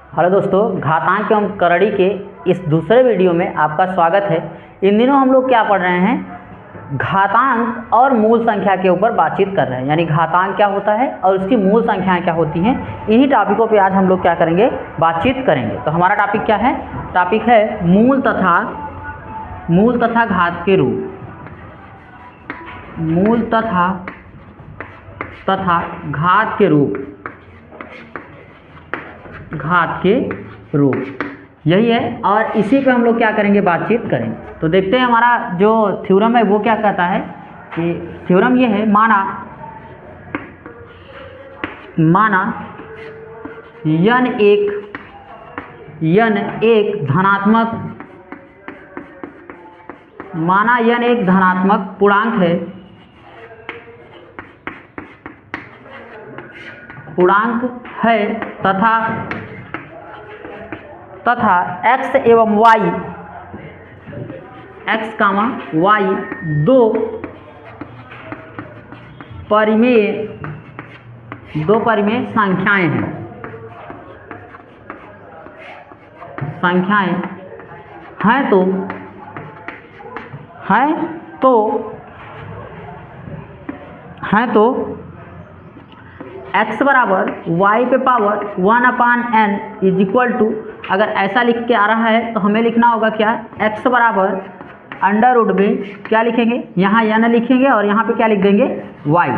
Hello दोस्तों, घातांक एवं करड़ी के इस दूसरे वीडियो में आपका स्वागत है। इन दिनों हम लोग क्या पढ़ रहे हैं, घातांक और मूल संख्या के ऊपर बातचीत कर रहे हैं। यानी घातांक क्या होता है और उसकी मूल संख्याएं क्या होती हैं, इन्हीं टॉपिकों पे आज हम लोग क्या करेंगे, बातचीत करेंगे। तो हमारा टॉपिक क्या है, टॉपिक है मूल तथा घात के रूप। मूल तथा घात के रूप यही है, और इसी पे हम लोग क्या करेंगे, बातचीत करेंगे। तो देखते हैं हमारा जो थ्योरम है वो क्या कहता है कि थ्योरम ये है, माना यन एक धनात्मक पूर्णांक है तथा x एवं y दो परिमेय संख्याएं हैं तो x बराबर y पे power 1/n is equal to, अगर ऐसा लिख के आ रहा है तो हमें लिखना होगा क्या, x बराबर अंडर रूट में क्या लिखेंगे, यहाँ n लिखेंगे और यहाँ पे क्या लिख देंगे, y।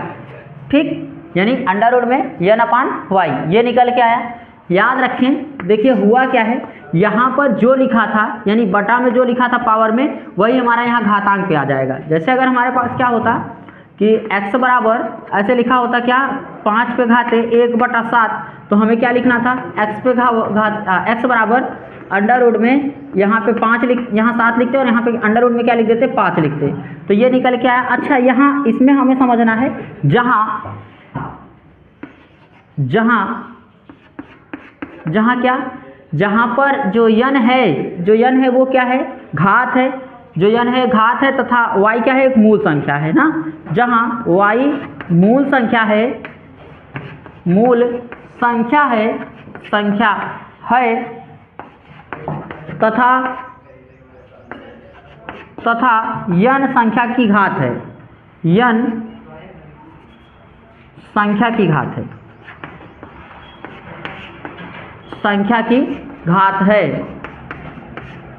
ठीक, यानी अंडर रूट में n/y ये निकल के आया। याद रखें, देखिए हुआ क्या है, यहाँ पर जो लिखा था यानी बटा में जो लिखा था पावर में, वही हमारा यहाँ घातांक पे आ जाएगा। जैसे अगर हमारे पास क्या होता कि x बराबर ऐसे लिखा होता क्या, 5 पे घाते 1/7, तो हमें क्या लिखना था, x बराबर अंडर रूट में यहाँ पे 5 यहाँ 7 लिखते और यहाँ पे अंडर रूट में क्या लिख देते, 5 लिखते। तो ये निकल के आया। अच्छा, यहाँ इसमें हमें समझना है, जहाँ पर जो n है वो क्या है, घात है। जो n है घात है तथा y क्या है, एक मूल संख्या है ना। जहाँ y मूल संख्या है तथा n संख्या की घात है,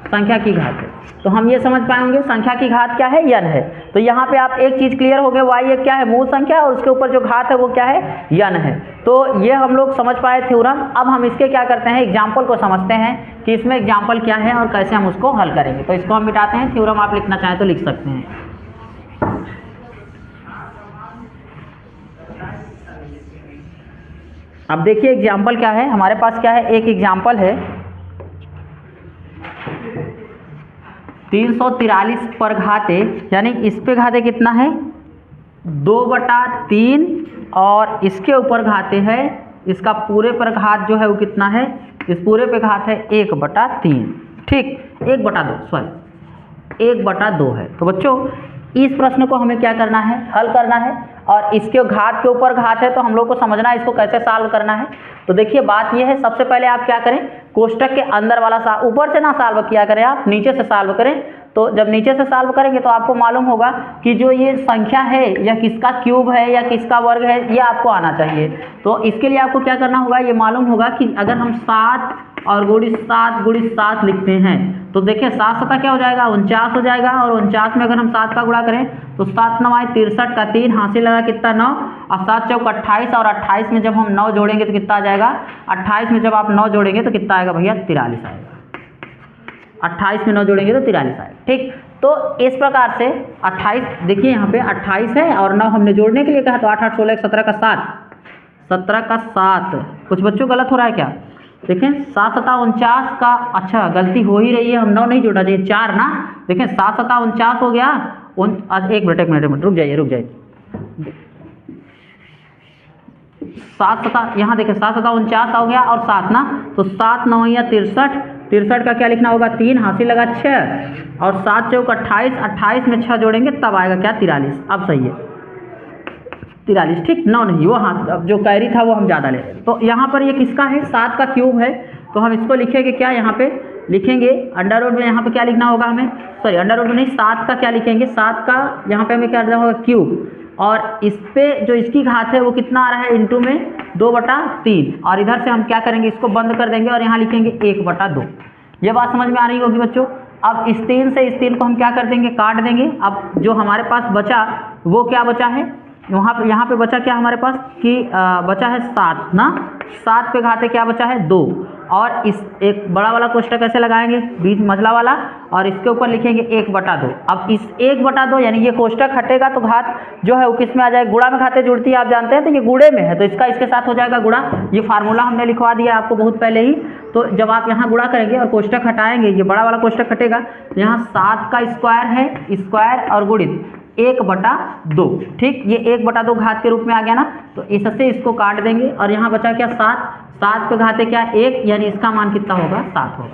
संख्या की घात है। तो हम ये समझ पाएंगे संख्या की घात क्या है, n है। तो यहाँ पे आप एक चीज़ क्लियर हो गया, y एक क्या है, मूल संख्या, और उसके ऊपर जो घात है वो क्या है, n है। तो ये हम लोग समझ पाए थ्योरम। अब हम इसके क्या करते हैं, एग्जाम्पल को समझते हैं कि इसमें एग्जाम्पल क्या है और कैसे हम उसको हल करेंगे। तो इसको हम मिटाते हैं, थ्योरम आप लिखना चाहें तो लिख सकते हैं। अब देखिए एग्जाम्पल क्या है हमारे पास, क्या है, एक एग्जाम्पल है 343 पर घाते, यानी इस पे घाते कितना है, 2/3, और इसके ऊपर घाते है, इसका पूरे पर घात जो है वो कितना है, इस पूरे पे घात है 1/3। ठीक, 1/2 है। तो बच्चों इस प्रश्न को हमें क्या करना है, हल करना है, और इसके घात के ऊपर घात है तो हम लोग को समझना है इसको कैसे सॉल्व करना है। तो देखिए बात यह है, सबसे पहले आप क्या करें, कोष्टक के अंदर वाला ऊपर से ना सॉल्व किया करें, आप नीचे से सॉल्व करें। तो जब नीचे से सॉल्व करेंगे तो आपको मालूम होगा कि जो ये संख्या है या किसका क्यूब है या किसका वर्ग है, ये आपको आना चाहिए। तो इसके लिए आपको क्या करना होगा, ये मालूम होगा कि अगर हम 7 और गुणित 7 लिखते हैं तो देखिए 7 7 क्या हो जाएगा, 49 हो जाएगा। और 49 में अगर हम 7 का गुणा करें तो 7 9 63 का 3 हासिल लगा कितना, 9, और 7 चौक 28, और 28 में जब हम 9 जोड़ेंगे तो कितना आ जाएगा, 28 में जब आप 9 जोड़ेंगे तो कितना आएगा भैया, 43 आएगा। 28 में 9 जोड़ेंगे तो 43 आएगा। ठीक, तो इस प्रकार से 28, देखिए यहाँ पे 28 है और 9 हमने जोड़ने के लिए कहा, तो 8 8 16 17 का 7। कुछ बच्चों गलत हो रहा है क्या, देखें 7 7 49 का, अच्छा गलती हो ही रही है, हम 9 नहीं जोड़ना चाहिए, 4 ना। देखें 7 7 49 हो गया, एक मिनट रुक जाइए 7 7, यहाँ देखें 7 7 49 हो गया और 7 ना, तो 7 9 या 63 का क्या लिखना होगा, 3 हासिल लगा 6, और 7 चौक 28, 28 में 6 जोड़ेंगे तब आएगा क्या, 43। अब सही है 43, ठीक, 9 नहीं, वो हाँ जो कैरी था वो हम ज़्यादा ले रहे हैं। तो यहाँ पर ये किसका है, 7 का क्यूब है, तो हम इसको लिखेंगे क्या, यहाँ पे लिखेंगे अंडर रूट में, यहाँ पे क्या लिखना होगा हमें, सॉरी अंडर रूट में नहीं, 7 का क्या लिखेंगे, 7 का यहाँ पे हमें क्या करना होगा क्यूब, और इस पे जो इसकी घात है वो कितना आ रहा है इंटू में 2/3, और इधर से हम क्या करेंगे, इसको बंद कर देंगे और यहाँ लिखेंगे 1/2। ये बात समझ में आ रही होगी बच्चों। अब इस 3 से इस 3 को हम क्या कर देंगे, काट देंगे। अब जो हमारे पास बचा वो क्या बचा है, वहाँ पे यहाँ पे बचा क्या हमारे पास कि बचा है 7 ना, 7 पे घाते क्या बचा है 2, और इस एक बड़ा वाला कोष्ठक कैसे लगाएंगे, बीच मझला वाला, और इसके ऊपर लिखेंगे 1/2। अब इस 1/2 यानी ये कोष्ठक हटेगा तो घात जो है वो किस में आ जाएगा, गुणा में घाते जुड़ती है आप जानते हैं, तो ये गुणे में है तो इसका इसके साथ हो जाएगा गुणा। ये फार्मूला हमने लिखवा दिया आपको बहुत पहले ही। तो जब आप यहाँ गुणा करेंगे और कोष्ठक हटाएंगे, ये बड़ा वाला कोष्ठक हटेगा, यहाँ 7 का स्क्वायर है, स्क्वायर और गुणित 1/2, ठीक, ये 1/2 घात के रूप में आ गया ना, तो इससे इसको काट देंगे और यहाँ बचा क्या 7 पे घाते क्या 1, यानी इसका मान कितना होगा 7 होगा।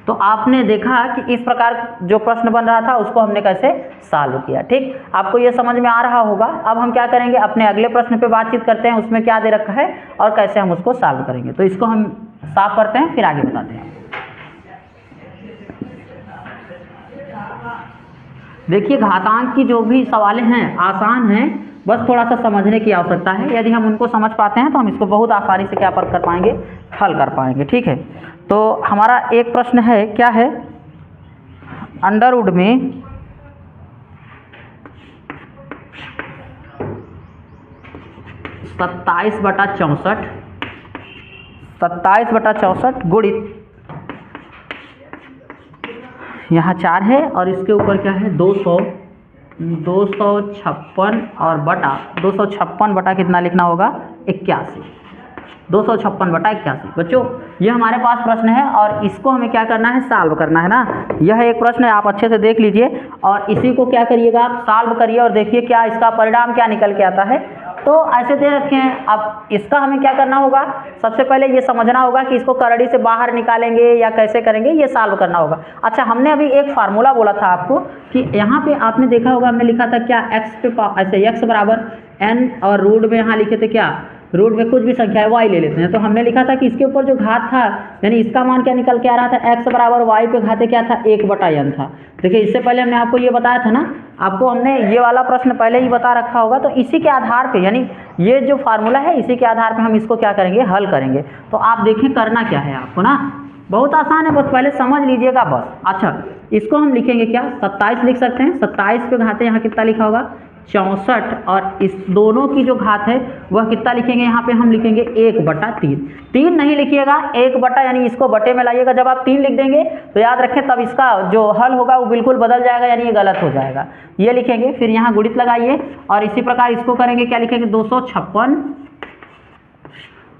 तो आपने देखा कि इस प्रकार जो प्रश्न बन रहा था उसको हमने कैसे सॉल्व किया, ठीक, आपको ये समझ में आ रहा होगा। अब हम क्या करेंगे, अपने अगले प्रश्न पे बातचीत करते हैं, उसमें क्या दे रखा है और कैसे हम उसको सॉल्व करेंगे। तो इसको हम साफ करते हैं फिर आगे बताते हैं। देखिए घातांक की जो भी सवालें हैं आसान हैं, बस थोड़ा सा समझने की आवश्यकता है। यदि हम उनको समझ पाते हैं तो हम इसको बहुत आसानी से क्या कर पाएंगे, हल कर पाएंगे, ठीक है। तो हमारा एक प्रश्न है, क्या है, अंडर रूट में 27/64 गुणित यहाँ 4 है और इसके ऊपर क्या है 256 और बटा 256 बटा कितना लिखना होगा 81, 256/81। बच्चों ये हमारे पास प्रश्न है और इसको हमें क्या करना है, सॉल्व करना है ना। यह एक प्रश्न है, आप अच्छे से देख लीजिए और इसी को क्या करिएगा, आप सॉल्व करिए और देखिए क्या इसका परिणाम क्या निकल के आता है। तो ऐसे दे रखे हैं, अब इसका हमें क्या करना होगा, सबसे पहले ये समझना होगा कि इसको करड़ी से बाहर निकालेंगे या कैसे करेंगे, ये सॉल्व करना होगा। अच्छा, हमने अभी एक फार्मूला बोला था आपको कि यहाँ पे आपने देखा होगा, हमने लिखा था क्या x पे ऐसे x बराबर n और रूट में यहाँ लिखे थे क्या, रूट में कुछ भी संख्या है y ले लेते हैं। तो हमने लिखा था कि इसके ऊपर जो घात था यानी इसका मान क्या निकल के आ रहा था, x बराबर y पे घाते क्या था 1/n था। देखिए इससे पहले हमने आपको ये बताया था ना, आपको हमने ये वाला प्रश्न पहले ही बता रखा होगा। तो इसी के आधार पे यानी ये जो फार्मूला है इसी के आधार पे हम इसको क्या करेंगे, हल करेंगे। तो आप देखिए करना क्या है आपको ना, बहुत आसान है, बस पहले समझ लीजिएगा बस। अच्छा, इसको हम लिखेंगे क्या, 27 लिख सकते हैं। 27 पे घाते यहाँ कितना लिखा होगा 64, और इस दोनों की जो घात है वह कितना लिखेंगे, यहाँ पे हम लिखेंगे 1/3। 3 नहीं लिखिएगा, 1 यानी इसको बटे में लाइएगा। जब आप 3 लिख देंगे तो याद रखें तब इसका जो हल होगा वो बिल्कुल बदल जाएगा, यानी ये गलत हो जाएगा। ये लिखेंगे, फिर यहाँ गुणित लगाइए और इसी प्रकार इसको करेंगे, क्या लिखेंगे 256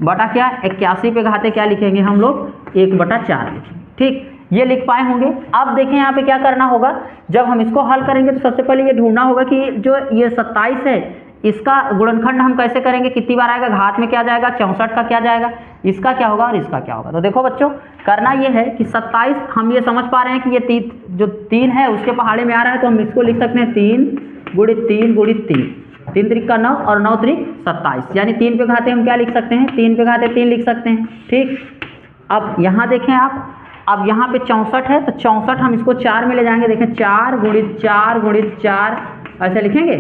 बटा क्या 81 पे घाते क्या लिखेंगे हम लोग 1/4 लिखेंगे, ठीक, ये लिख पाए होंगे। अब देखें यहाँ पे क्या करना होगा, जब हम इसको हल करेंगे तो सबसे पहले ये ढूंढना होगा कि जो ये 27 है इसका गुणनखंड हम कैसे करेंगे, कितनी बार आएगा, घात में क्या जाएगा 64 का क्या जाएगा, इसका क्या होगा और इसका क्या होगा। तो देखो बच्चों करना ये है कि 27 हम ये समझ पा रहे हैं कि ये जो 3 है उसके पहाड़े में आ रहा है, तो हम इसको लिख सकते हैं 3 गुणित 3 गुणित 3, 3 त्रिक का 9 और 9 त्रिक 27, यानी 3 पे घाते हम क्या लिख सकते हैं, 3 पे घाते 3 लिख सकते हैं, ठीक। अब यहाँ देखें आप, अब यहाँ पे 64 है तो 64 हम इसको 4 में ले जाएंगे। देखें 4 गुणित 4 गुणित 4 ऐसे लिखेंगे,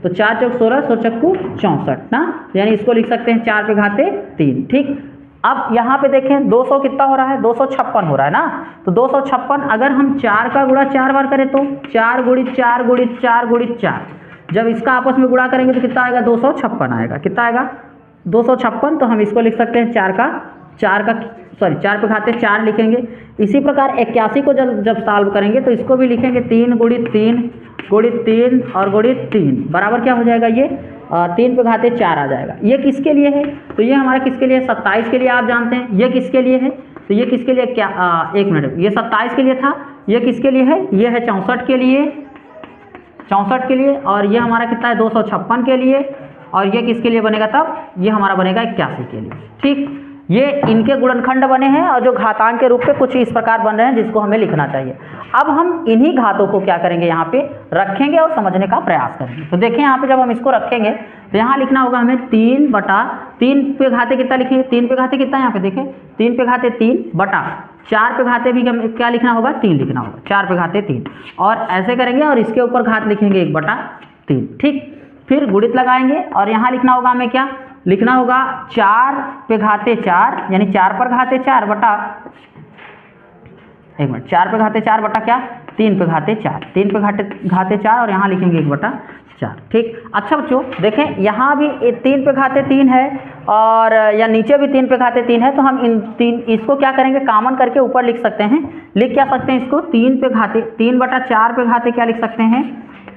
तो 4 चौक 16 16 चक्कू 64 ना, यानी इसको लिख सकते हैं 4 पे घाते 3, ठीक। अब यहाँ पे देखें 200 कितना हो रहा है, 256 हो रहा है ना, तो 256 अगर हम 4 का गुणा 4 बार करें तो 4 गुणित 4 गुणित 4 गुणित 4, जब इसका आपस में गुणा करेंगे तो कितना आएगा 256 आएगा, कितना आएगा 256। तो हम इसको लिख सकते हैं 4 पे घाते 4 लिखेंगे। इसी प्रकार 81 को जब सॉल्व करेंगे तो इसको भी लिखेंगे 3 गुणित 3 गुणित 3 और गुणित 3 बराबर क्या हो जाएगा, ये 3 पे घाते 4 आ जाएगा। ये किसके लिए है, तो ये हमारा किसके लिए, 27 के लिए आप जानते हैं। ये किसके लिए है, तो ये किसके लिए क्या, एक मिनट, ये 27 के लिए था, ये किसके लिए है, ये है 64 के लिए, 64 के लिए, और ये हमारा कितना है 256 के लिए, और ये किसके लिए बनेगा, तब ये हमारा बनेगा 81 के लिए, ठीक। ये इनके गुणनखंड बने हैं और जो घातांक के रूप में कुछ इस प्रकार बन रहे हैं जिसको हमें लिखना चाहिए। अब हम इन्हीं घातों को क्या करेंगे, यहाँ पे रखेंगे और समझने का प्रयास करेंगे। तो देखें यहाँ पे जब हम इसको रखेंगे तो यहाँ लिखना होगा हमें 3/3 पे घाते कितना लिखेंगे, 3 पे घाते कितना, यहाँ पे देखें 3 पे घाते 3 बटा 4 पे घाते भी क्या लिखना होगा, 3 लिखना होगा, 4 पे घाते 3, और ऐसे करेंगे और इसके ऊपर घात लिखेंगे 1/3। ठीक, फिर गुणित लगाएंगे और यहाँ लिखना होगा हमें क्या लिखना होगा, 4 पे घाते 4 यानी 4 पर घाते 4 बटा 4 पे घाते 4 बटा क्या 3 पे घाते 4, 3 पे घाते 4 और यहाँ लिखेंगे 1/4। ठीक, अच्छा बच्चों देखें यहाँ भी 3 पे घाते 3 है और या नीचे भी 3 पे घाते 3 है, तो हम इसको क्या करेंगे, कॉमन करके ऊपर लिख सकते हैं। लिख क्या सकते हैं इसको, 3/4 पे घाते क्या लिख सकते हैं,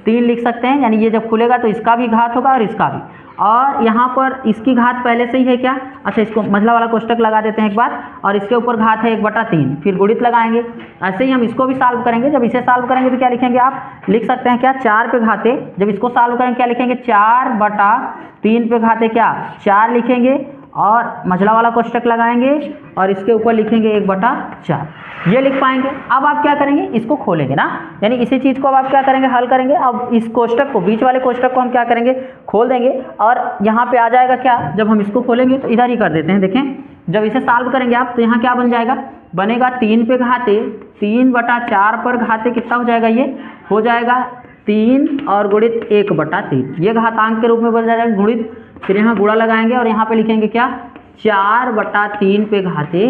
3 लिख सकते हैं, यानी ये जब खुलेगा तो इसका भी घात होगा और इसका भी, और यहाँ पर इसकी घात पहले से ही है क्या, अच्छा इसको मतलब वाला कोष्टक लगा देते हैं एक बार, और इसके ऊपर घात है 1/3, फिर गुणित लगाएंगे। ऐसे ही हम इसको भी सॉल्व करेंगे। जब इसे सॉल्व करेंगे तो क्या लिखेंगे, आप लिख सकते हैं क्या 4 पे घाते, जब इसको सॉल्व करेंगे क्या लिखेंगे, 4/3 पे घाते क्या 4 लिखेंगे और मझला वाला कोष्टक लगाएंगे और इसके ऊपर लिखेंगे 1/4, ये लिख पाएंगे। अब आप क्या करेंगे, इसको खोलेंगे ना, यानी इसी चीज़ को अब आप क्या करेंगे, हल करेंगे। अब इस कोष्टक को, बीच वाले कोष्टक को हम क्या करेंगे, खोल देंगे और यहाँ पे आ जाएगा क्या, जब हम इसको खोलेंगे तो इधर ही कर देते हैं। देखें जब इसे सॉल्व करेंगे आप तो यहाँ क्या बन जाएगा, बनेगा 3 पे घाते 3/4 पर घाते कितना हो जाएगा, ये हो जाएगा 3 और गुणित 1/3, ये घातांक के रूप में बन जाएगा गुणित, फिर यहाँ गुणा लगाएंगे और यहाँ पे लिखेंगे क्या 4/3 पे घाते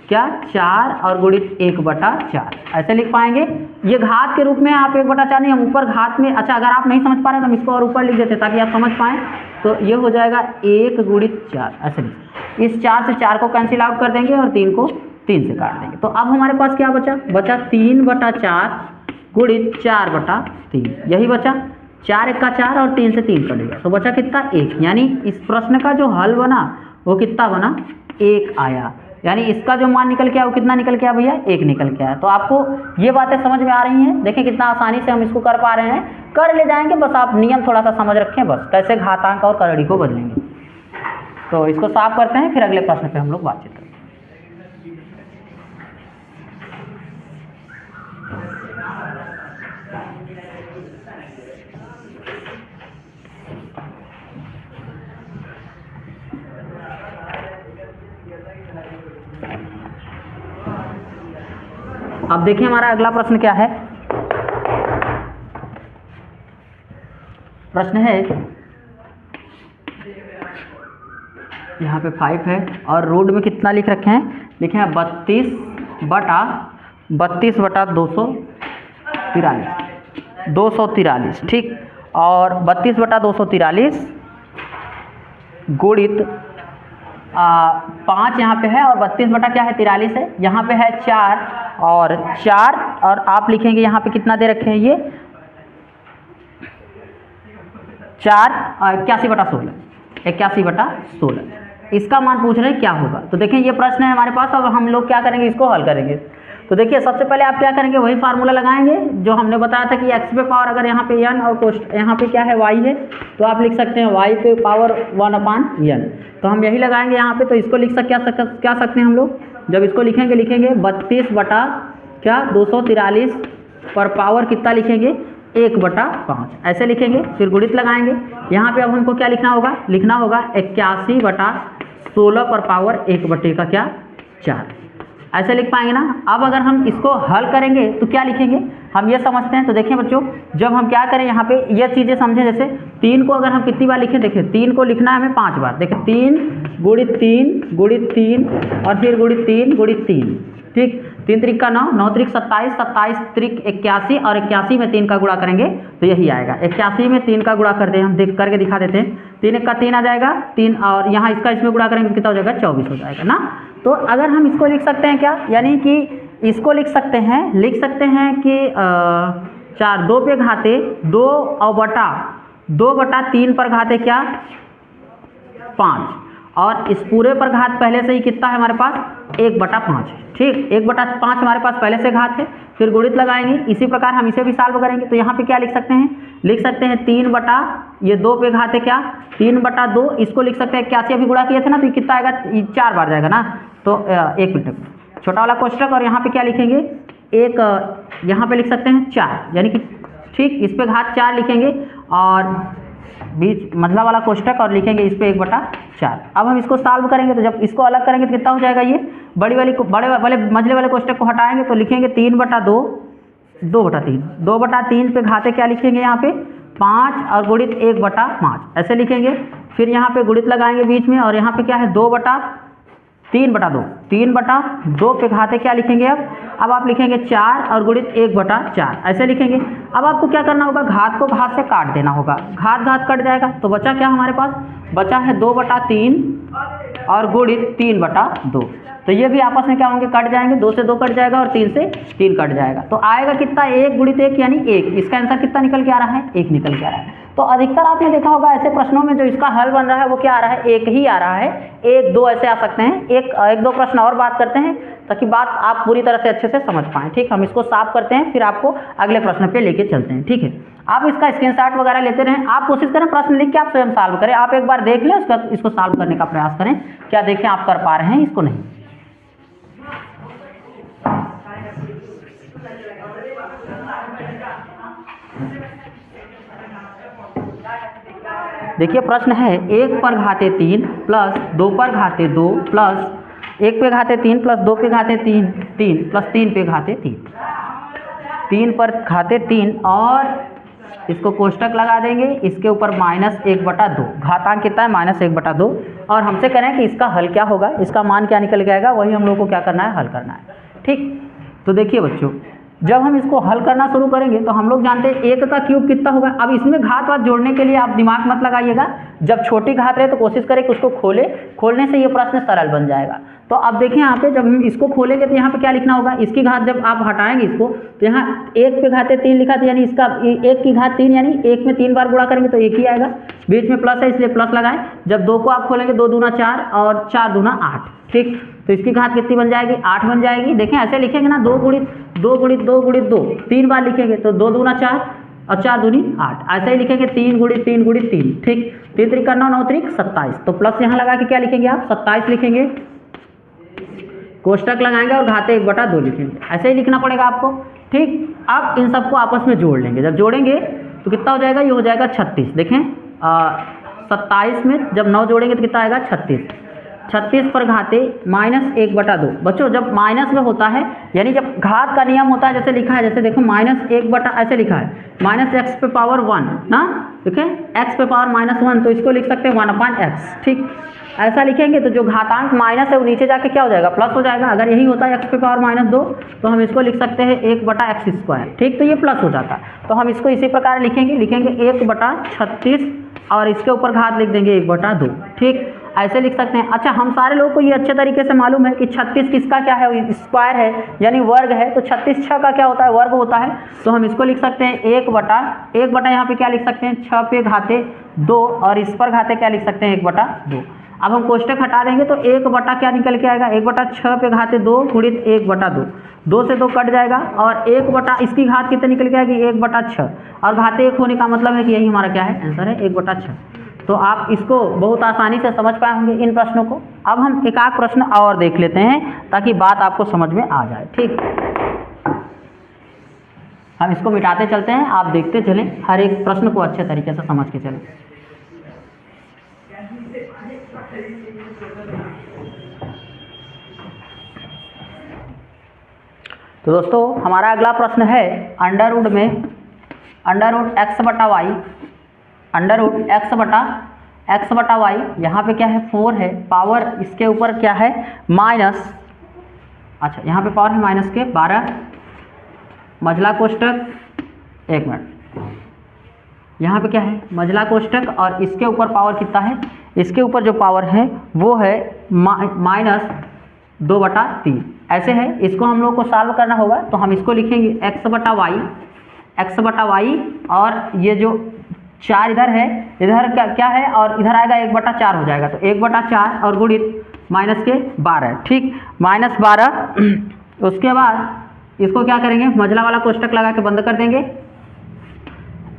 क्या 4 और गुणित 1/4, ऐसे लिख पाएंगे। ये घात के रूप में आप 1/4 नहीं, हम ऊपर घात में, अच्छा अगर आप नहीं समझ पा रहे तो हम इसको और ऊपर लिख देते ताकि आप समझ पाएँ। तो ये हो जाएगा 1 गुणित 4, ऐसे लिख, इस 4 से 4 को कैंसिल आउट कर देंगे और 3 को 3 से काट देंगे। तो अब हमारे पास क्या बचा 3/4 गुणित 4/3, यही बचा, 4 × 4 और 3 से 3 कटेगा तो बचा कितना 1, यानी इस प्रश्न का जो हल बना वो कितना बना 1 आया, यानी इसका जो मान निकल के आया वो कितना निकल के आया भैया 1 निकल के आया। तो आपको ये बातें समझ में आ रही हैं, देखें कितना आसानी से हम इसको कर पा रहे हैं, कर ले जाएंगे, बस आप नियम थोड़ा सा समझ रखें, बस कैसे घातांक और करड़ी को बदलेंगे। तो इसको साफ करते हैं, फिर अगले प्रश्न पे हम लोग बातचीत करेंगे। अब देखिए हमारा अगला प्रश्न क्या है, प्रश्न है यहाँ पे 5 है और रोड में कितना लिख रखे हैं, लिखे हैं 32/243, ठीक, और 32/243 गुणित 5 यहाँ पे है और 32 बटा क्या है 43 है, यहाँ पे है 4 और आप लिखेंगे यहाँ पे कितना दे रखे हैं, ये 4 81/16, 81/16, इसका मान पूछ रहे हैं क्या होगा। तो देखिए ये प्रश्न है हमारे पास, अब हम लोग क्या करेंगे, इसको हल करेंगे। तो देखिए सबसे पहले आप क्या करेंगे, वही फार्मूला लगाएंगे जो हमने बताया था कि x पे पावर अगर यहाँ पे n और यहाँ पे क्या है y है, तो आप लिख सकते हैं y पे पावर 1/n, तो हम यही लगाएंगे यहाँ पे। तो इसको लिख सकते हैं हम लोग, जब इसको लिखेंगे 32/243 पर पावर कितना लिखेंगे 1/5, ऐसे लिखेंगे, फिर गुणित लगाएंगे। यहाँ पे अब हमको क्या लिखना होगा, 81/16 पर पावर 1/4, ऐसे लिख पाएंगे ना। अब अगर हम इसको हल करेंगे तो क्या लिखेंगे, हम ये समझते हैं। तो देखिए बच्चों, जब हम क्या करें यहाँ पे ये चीज़ें समझें, जैसे 3 को अगर हम कितनी बार लिखें, देखिए 3 को लिखना है हमें 5 बार, देखिए 3 गुणित 3 गुणित 3 और फिर गुणित 3 गुणित 3, ठीक, 3 त्रिक का 9, 9 त्रिक 27, 27 त्रिक 81 और 81 में 3 का गुणा करेंगे तो यही आएगा। 81 में 3 का गुणा करते हैं, हम करके दिखा देते हैं। 3 1 का 3 आ जाएगा 3, और यहाँ इसका इसमें गुणा करेंगे कितना हो जाएगा 24 हो जाएगा ना। तो अगर हम इसको लिख सकते हैं क्या, यानी कि इसको लिख सकते हैं कि 4 2 पे घाते 2 और बटा 2/3 पर घाते क्या 5, और इस पूरे पर घात पहले से ही कितना है हमारे पास 1/5 है। ठीक, 1/5 हमारे पास पहले से घात है, फिर गुणित लगाएंगे। इसी प्रकार हम इसे भी सॉल्व करेंगे तो यहाँ पे क्या लिख सकते हैं, लिख सकते हैं 3/2 पे घात है क्या 3/2, इसको लिख सकते हैं 81 अभी गुणा किए थे ना, तो ये कितना आएगा 4 बार जाएगा ना, तो 1 मिनट छोटा वाला कोष्टक, और यहाँ पे क्या लिखेंगे यहाँ पे लिख सकते हैं 4, यानी कि ठीक इस पे घात 4 लिखेंगे और बीच मझला वाला कोष्टक और लिखेंगे इस पे 1/4। अब हम इसको सॉल्व करेंगे तो जब इसको अलग करेंगे तो कितना हो जाएगा, ये बड़े वाले मझले वाले कोष्टक को हटाएंगे तो लिखेंगे 3/2 2/3, 2/3 पे घाते क्या लिखेंगे यहाँ पे 5 और गुणित 1/5 ऐसे लिखेंगे। फिर यहाँ पे गुणित लगाएंगे बीच में, और यहाँ पे क्या है 3/2 पे घाते क्या लिखेंगे, अब आप लिखेंगे 4 और गुणित 1/4 ऐसे लिखेंगे। अब आपको क्या करना होगा, घात को घात से काट देना होगा, घात कट जाएगा तो बचा क्या हमारे पास, बचा है 2/3 और गुणित 3/2। तो ये भी आपस में क्या होंगे, कट जाएंगे, 2 से 2 कट जाएगा और 3 से 3 कट जाएगा, तो आएगा कितना 1 गुणित 1 यानी 1। इसका आंसर कितना निकल के आ रहा है, 1 निकल के आ रहा है। तो अधिकतर आपने देखा होगा ऐसे प्रश्नों में जो इसका हल बन रहा है वो क्या आ रहा है, 1 ही आ रहा है, 1 2 ऐसे आ सकते हैं। एक दो प्रश्न और बात करते हैं ताकि बात आप पूरी तरह से अच्छे से समझ पाएँ। ठीक, हम इसको साफ करते हैं फिर आपको अगले प्रश्न पे लेके चलते हैं। ठीक है, आप इसका स्क्रीनशॉट वगैरह लेते रहें, आप कोशिश करें प्रश्न लिख के आप स्वयं सॉल्व करें, आप एक बार देख लें उसका इसको सॉल्व करने का प्रयास करें, क्या देखें आप कर पा रहे हैं इसको नहीं। देखिए प्रश्न है 1 पर घाते 3 प्लस 2 पर घाते 2 प्लस 1 पे घाते 3 प्लस 2 पे घाते 3 प्लस 3 पे घाते 3 पर घाते 3 और इसको कोष्टक लगा देंगे, इसके ऊपर -1/2, घातांक कितना है -1/2, और हमसे कह रहे हैं कि इसका हल क्या होगा, इसका मान क्या निकल के आएगा, वही हम लोग को क्या करना है, हल करना है। ठीक, तो देखिए बच्चों जब हम इसको हल करना शुरू करेंगे तो हम लोग जानते हैं 1 का क्यूब कितना होगा। अब इसमें घात वात जोड़ने के लिए आप दिमाग मत लगाइएगा, जब छोटी घात रहे तो कोशिश करें कि उसको खोलने से ये प्रश्न सरल बन जाएगा। तो अब देखिए यहाँ पे जब हम इसको खोलेंगे तो यहाँ पे क्या लिखना होगा, इसकी घात जब आप हटाएंगे इसको तो यहाँ 1 पे घाते 3 लिखा था, यानी इसका 1 की घात 3, यानी 1 में 3 बार गुणा करेंगे तो 1 ही आएगा, बीच में प्लस है इसलिए प्लस लगाएं। जब 2 को आप खोलेंगे 2 दूना 4 और 4 दूना 8। ठीक, तो इसकी घात कितनी बन जाएगी, 8 बन जाएगी। देखें ऐसे लिखेंगे ना, 2 गुणित 2 गुणित 2 गुणित 2 3 बार लिखेंगे तो 2 दूना 4 और 4 दूनी 8, ऐसे ही लिखेंगे 3 गुणित 3 गुणित 3। ठीक, 3 3 9 9 3 27, तो प्लस यहाँ लगा के क्या लिखेंगे आप 27 लिखेंगे, कोष्टक लगाएंगे और घाते 1/2 लिखेंगे, ऐसे ही लिखना पड़ेगा आपको। ठीक, अब इन सबको आपस में जोड़ लेंगे, जब जोड़ेंगे तो कितना हो जाएगा, ये हो जाएगा 36। देखें 27 में जब 9 जोड़ेंगे तो कितना आएगा 36, 36 पर घाते -1/2। बच्चों जब माइनस में होता है यानी जब घात का नियम होता है, जैसे लिखा है, जैसे देखो -1 ऐसे लिखा है -x पे पावर 1 ना, देखें x पे पावर -1, तो इसको लिख सकते हैं 1/x। ठीक, ऐसा लिखेंगे तो जो घातांक माइनस है वो नीचे जाके क्या हो जाएगा, प्लस हो जाएगा। अगर यही होता है x पे पावर -2 तो हम इसको लिख सकते हैं 1/x²। ठीक, तो ये प्लस हो जाता है, तो हम इसको इसी प्रकार लिखेंगे 1/36 और इसके ऊपर घात लिख देंगे 1/2। ठीक, ऐसे लिख सकते हैं। अच्छा, हम सारे लोगों को ये अच्छे तरीके से मालूम है कि 36 किसका क्या है, स्क्वायर है यानी वर्ग है, तो 36 6 का क्या होता है, वर्ग होता है। तो हम इसको लिख सकते हैं 1/1 यहाँ पे क्या लिख सकते हैं 6 पे घाते 2 और इस पर घाते क्या लिख सकते हैं 1/2। अब हम कोष्टक हटा देंगे तो 1/ क्या निकल के आएगा, 1/6 पे घाते 2 गुणित 1/2, 2 से 2 कट जाएगा और 1/ इसकी घात कितने निकल के आएगी 1/6, और घाते 1 होने का मतलब है कि यही हमारा क्या है, आंसर है 1/6। तो आप इसको बहुत आसानी से समझ पाए होंगे इन प्रश्नों को। अब हम एक आध प्रश्न और देख लेते हैं ताकि बात आपको समझ में आ जाए। ठीक, हम इसको मिटाते चलते हैं, आप देखते चलें, हर एक प्रश्न को अच्छे तरीके से समझ के चलें। तो दोस्तों हमारा अगला प्रश्न है अंडरवुड में x/y, यहाँ पे क्या है 4 है, पावर इसके ऊपर क्या है माइनस, अच्छा यहाँ पे पावर है माइनस के 12, मझला कोष्टक, एक मिनट, यहाँ पे क्या है मझला कोष्टक और इसके ऊपर पावर कितना है, इसके ऊपर जो पावर है वो है -2/3 ऐसे है। इसको हम लोग को सॉल्व करना होगा तो हम इसको लिखेंगे x/y और ये जो 4 इधर है, इधर क्या है और इधर आएगा 1/4 हो जाएगा, तो 1/4 और गुणित माइनस के 12, ठीक, -12। उसके बाद इसको क्या करेंगे, मझला वाला कोष्टक लगा के बंद कर देंगे।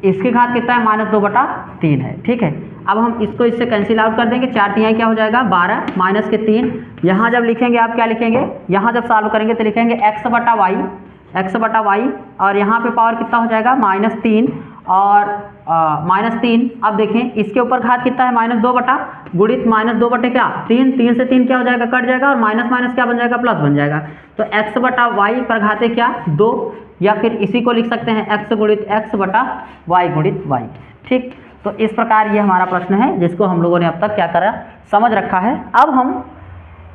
इसकी घात कितना है, -2/3 है, ठीक है। अब हम इसको इससे कैंसिल आउट कर देंगे, 4 तिहाई क्या हो जाएगा 12 माइनस के 3। यहाँ जब लिखेंगे आप क्या लिखेंगे, यहाँ जब सॉल्व करेंगे तो लिखेंगे x/y और यहाँ पे पावर कितना हो जाएगा -3 और -3। अब देखें इसके ऊपर घात कितना है -2 गुणित -2 क्या 3, 3 से 3 क्या हो जाएगा, कट जाएगा और माइनस माइनस क्या बन जाएगा, प्लस बन जाएगा। तो x/y पर घाते क्या 2, या फिर इसी को लिख सकते हैं x गुणित x/y गुणित y, ठीक। तो इस प्रकार ये हमारा प्रश्न है जिसको हम लोगों ने अब तक क्या करा, समझ रखा है। अब हम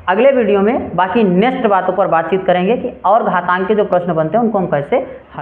अगले वीडियो में बाकी नेक्स्ट बातों पर बातचीत करेंगे कि और घातांक के जो प्रश्न बनते हैं उनको हम कैसे